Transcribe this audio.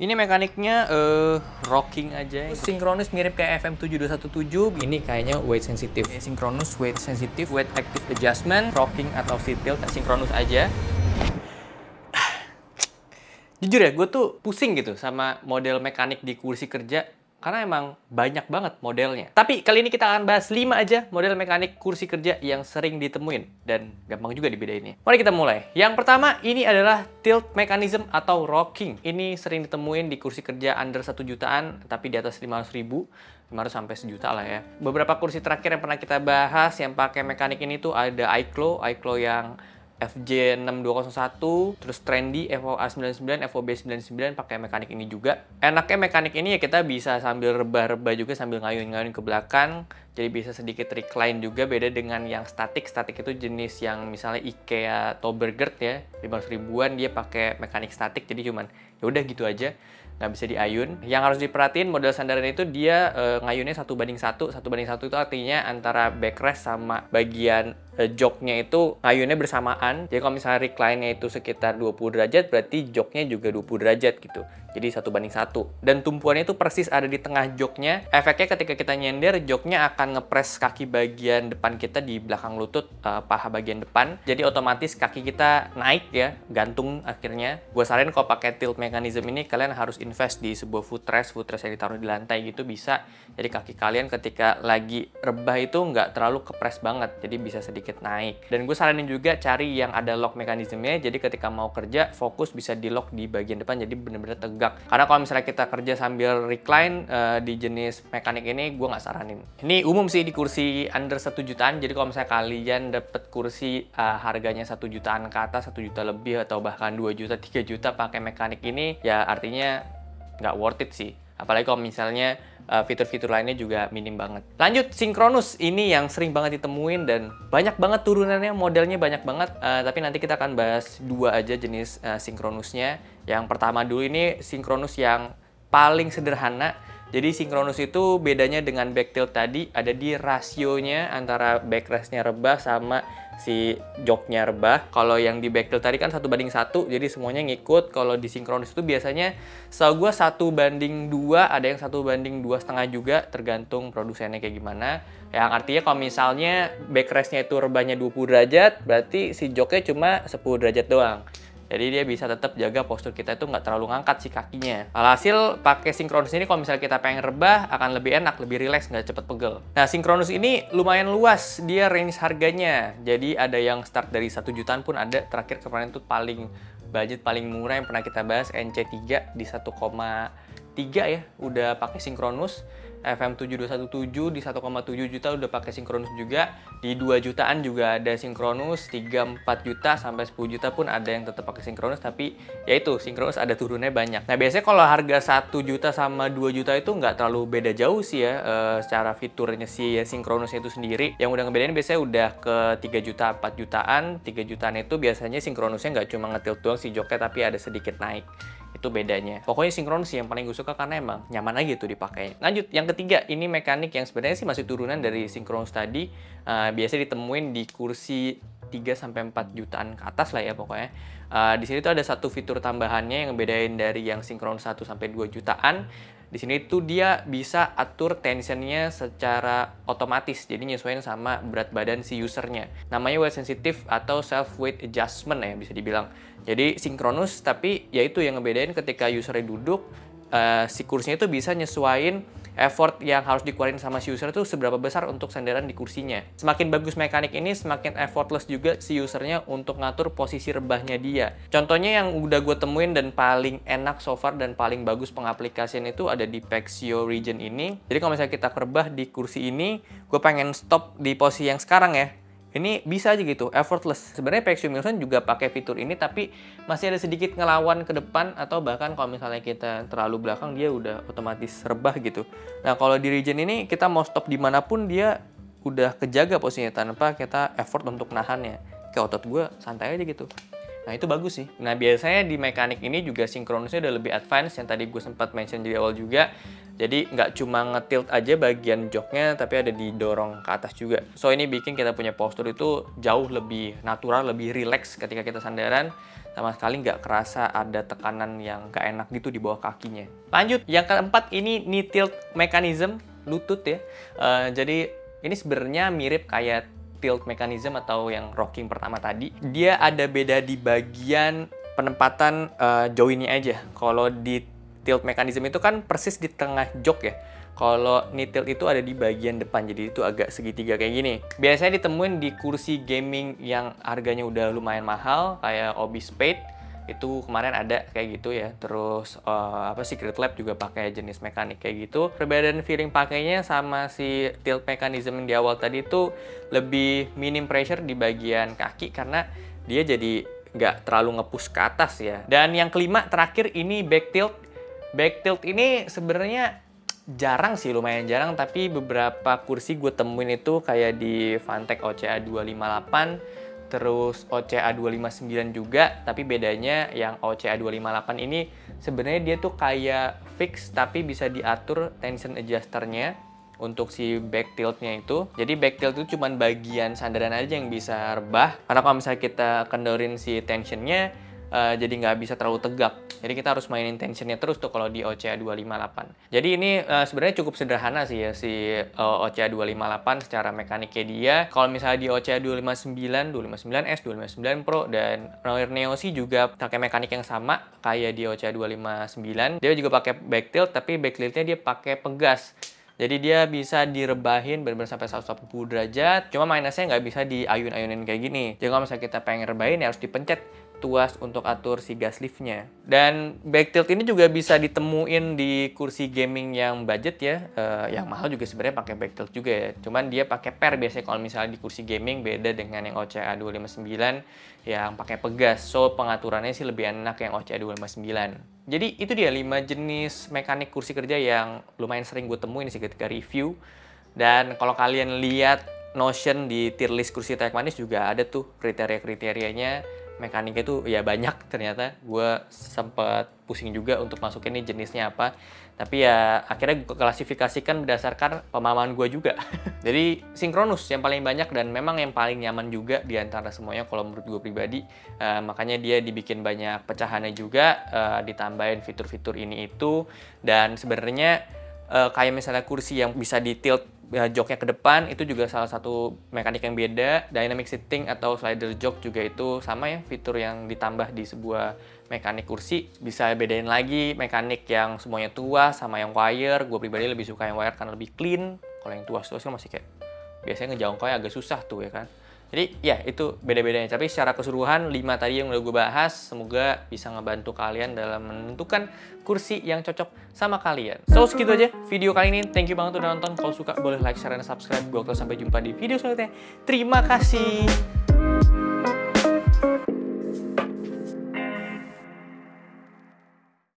Ini mekaniknya rocking aja. Sinkronus mirip kayak FM7217. Ini kayaknya weight sensitive. Sinkronus weight sensitive, weight active adjustment, rocking atau seat tilt, sinkronus aja. Jujur ya, gue tuh pusing gitu sama model mekanik di kursi kerja. Karena emang banyak banget modelnya. Tapi kali ini kita akan bahas 5 aja model mekanik kursi kerja yang sering ditemuin. Dan gampang juga dibedainnya. Mari kita mulai. Yang pertama, ini adalah tilt mechanism atau rocking. Ini sering ditemuin di kursi kerja under 1 jutaan, tapi di atas 500.000. 500 sampai sejuta lah ya. Beberapa kursi terakhir yang pernah kita bahas yang pakai mekanik ini tuh ada iClow yang FJ6201, terus Trendy, FOA99, FOB99 pakai mekanik ini juga. Enaknya mekanik ini ya kita bisa sambil rebah-rebah juga, sambil ngayun-ngayun ke belakang. Jadi bisa sedikit recline juga, beda dengan yang statik. Statik itu jenis yang misalnya IKEA Tobergert ya, 500 ribuan dia pakai mekanik statik, jadi cuman ya udah gitu aja. Nggak bisa diayun. Yang harus diperhatiin model sandaran itu dia ngayunnya 1:1. 1:1 itu artinya antara backrest sama bagian joknya itu ngayunnya bersamaan. Jadi kalau misalnya recline-nya itu sekitar 20 derajat, berarti joknya juga 20 derajat gitu. Jadi 1:1. Dan tumpuannya itu persis ada di tengah joknya. Efeknya ketika kita nyender, joknya akan ngepres kaki bagian depan kita di belakang lutut, paha bagian depan. Jadi otomatis kaki kita naik ya, gantung akhirnya. Gue saranin kalau pakai tilt mechanism ini, kalian harus invest di sebuah footrest yang ditaruh di lantai gitu bisa. Jadi kaki kalian ketika lagi rebah itu nggak terlalu kepres banget, jadi bisa sedikit naik. Dan gue saranin juga cari yang ada lock mekanismenya, jadi ketika mau kerja, fokus bisa di lock di bagian depan, jadi bener-bener tegak. Karena kalau misalnya kita kerja sambil recline di jenis mekanik ini, gue nggak saranin. Ini umum sih di kursi under 1 jutaan, jadi kalau misalnya kalian dapet kursi harganya 1 jutaan ke atas, 1 juta lebih, atau bahkan 2 juta, 3 juta pakai mekanik ini, ya artinya nggak worth it sih. Apalagi kalau misalnya fitur-fitur lainnya juga minim banget. Lanjut, sinkronus. Ini yang sering banget ditemuin dan banyak banget turunannya, modelnya banyak banget. Tapi nanti kita akan bahas 2 aja jenis sinkronusnya. Yang pertama dulu ini sinkronus yang paling sederhana. Jadi sinkronus itu bedanya dengan back tilt tadi ada di rasionya antara backrestnya rebah sama si joknya rebah. Kalau yang di back tilt tadi kan 1:1, jadi semuanya ngikut. Kalau di sinkronus itu biasanya setahu gue 1:2, ada yang 1:2,5 juga, tergantung produsennya kayak gimana. Yang artinya kalau misalnya backrestnya itu rebahnya 20 derajat, berarti si joknya cuma 10 derajat doang. Jadi dia bisa tetap jaga postur kita itu nggak terlalu ngangkat si kakinya. Alhasil pakai sinkronus ini kalau misalnya kita pengen rebah akan lebih enak, lebih rileks, nggak cepet pegel. Nah sinkronus ini lumayan luas dia range harganya. Jadi ada yang start dari 1 jutaan pun ada. Terakhir kemarin tuh budget paling murah yang pernah kita bahas NC3 di 1,3 ya udah pakai sinkronus. FM7217 di 1,7 juta udah pakai sinkronus juga. Di 2 jutaan juga ada sinkronus, 3-4 juta sampai 10 juta pun ada yang tetap pakai sinkronus, tapi ya itu sinkronus ada turunnya banyak. Nah biasanya kalau harga 1 juta sama 2 juta itu nggak terlalu beda jauh sih ya secara fiturnya si sinkronusnya itu sendiri. Yang udah ngebedain biasanya udah ke 3 juta, 4 jutaan. 3 jutaan itu biasanya sinkronusnya nggak cuma ngetilt doang si joknya, tapi ada sedikit naik. Itu bedanya. Pokoknya sinkronus sih yang paling gue suka karena emang nyaman aja tuh dipakai. Lanjut, yang ketiga, ini mekanik yang sebenarnya sih masih turunan dari sinkronus tadi. Biasa ditemuin di kursi 3-4 jutaan ke atas lah ya pokoknya. Di sini tuh ada satu fitur tambahannya yang ngebedain dari yang sinkronus 1-2 jutaan. Di sini tuh dia bisa atur tensionnya secara otomatis, jadi nyesuaiin sama berat badan si usernya. Namanya weight sensitive atau self weight adjustment ya bisa dibilang. Jadi sinkronus, tapi ya itu yang ngebedain ketika usernya duduk, si kursinya itu bisa nyesuaiin effort yang harus dikeluarin sama si user itu seberapa besar untuk sandaran di kursinya. Semakin bagus mekanik ini, semakin effortless juga si usernya untuk ngatur posisi rebahnya dia. Contohnya yang udah gue temuin dan paling enak so far dan paling bagus pengaplikasian itu ada di Pexio Region ini. Jadi kalau misalnya kita rebah di kursi ini, gue pengen stop di posisi yang sekarang ya. Ini bisa aja gitu, effortless. Sebenarnya Pexio Milson juga pakai fitur ini, tapi masih ada sedikit ngelawan ke depan, atau bahkan kalau misalnya kita terlalu belakang, dia udah otomatis rebah gitu. Nah, kalau di region ini, kita mau stop dimanapun, dia udah kejaga posisinya tanpa kita effort untuk nahannya. Kayak otot gue santai aja gitu. Nah, itu bagus sih. Nah, biasanya di mekanik ini juga sinkronusnya udah lebih advance, yang tadi gue sempat mention di awal juga. Jadi nggak cuma ngetilt aja bagian joknya, tapi ada didorong ke atas juga. So ini bikin kita punya postur itu jauh lebih natural, lebih relax ketika kita sandaran. sama sekali nggak kerasa ada tekanan yang nggak enak gitu di bawah kakinya. Lanjut, yang keempat ini knee tilt mechanism, lutut ya. Jadi ini sebenarnya mirip kayak tilt mechanism atau yang rocking pertama tadi. Dia ada beda di bagian penempatan joinnya aja. Kalau di tilt mechanism itu kan persis di tengah jok ya. Kalau knee tilt itu ada di bagian depan, jadi itu agak segitiga kayak gini. Biasanya ditemuin di kursi gaming yang harganya udah lumayan mahal, kayak Obi Spade. Itu kemarin ada kayak gitu ya. Terus Secret Lab juga pakai jenis mekanik kayak gitu. Perbedaan feeling pakainya sama si tilt mechanism yang di awal tadi itu lebih minim pressure di bagian kaki karena dia jadi nggak terlalu nge-push ke atas ya. Dan yang kelima terakhir ini back tilt. Back tilt ini sebenarnya jarang sih, lumayan jarang, tapi beberapa kursi gue temuin itu kayak di Fantech OCA 258, terus OCA 259 juga, tapi bedanya yang OCA 258 ini sebenarnya dia tuh kayak fix tapi bisa diatur tension adjusternya untuk si back tiltnya itu. Jadi back tilt itu cuma bagian sandaran aja yang bisa rebah, karena kalau misalnya kita kendorin si tensionnya jadi nggak bisa terlalu tegak. Jadi kita harus mainin tensionnya terus tuh kalau di OCA 258. Jadi ini sebenarnya cukup sederhana sih ya si OCA 258 secara mekaniknya dia. Kalau misalnya di OCA 259, 259S, 259 Pro dan Noir Neosi juga pakai mekanik yang sama kayak di OCA 259. Dia juga pakai back tilt, tapi back tiltnya dia pakai pegas. Jadi dia bisa direbahin benar-benar sampai 180 derajat. Cuma minusnya nggak bisa diayun-ayunin kayak gini. Jadi kalau misalnya kita pengen rebahin ya harus dipencet tuas untuk atur si gas liftnya. Dan back tilt ini juga bisa ditemuin di kursi gaming yang budget ya. Yang mahal juga sebenarnya pakai back tilt juga ya. Cuman dia pakai per biasanya kalau misalnya di kursi gaming, beda dengan yang OCA 259 yang pakai pegas. So pengaturannya sih lebih enak yang OCA 259. Jadi itu dia 5 jenis mekanik kursi kerja yang lumayan sering gue temuin sih ketika review. Dan kalau kalian lihat Notion di tier list kursi Tech Manis juga ada tuh kriteria-kriterianya. Mekaniknya tuh ya banyak ternyata. Gue sempet pusing juga untuk masukin ini jenisnya apa. Tapi ya akhirnya gue klasifikasikan berdasarkan pemahaman gue juga. Jadi Synchronous yang paling banyak dan memang yang paling nyaman juga di antara semuanya kalau menurut gue pribadi. Makanya dia dibikin banyak pecahannya juga, ditambahin fitur-fitur ini itu. Dan sebenarnya kayak misalnya kursi yang bisa ditilt joknya ke depan, itu juga salah satu mekanik yang beda. Dynamic seating atau slider jok juga itu sama ya, fitur yang ditambah di sebuah mekanik kursi. Bisa bedain lagi mekanik yang semuanya tuas sama yang wire. Gue pribadi lebih suka yang wire karena lebih clean. Kalau yang tuas kan masih kayak biasanya ngejangkaunya agak susah tuh ya kan. Jadi ya itu beda-bedanya. Tapi secara keseluruhan 5 tadi yang udah gue bahas semoga bisa ngebantu kalian dalam menentukan kursi yang cocok sama kalian. So segitu aja video kali ini. Thank you banget udah nonton. Kalau suka boleh like, share, dan subscribe. Gue sampai jumpa di video selanjutnya. Terima kasih.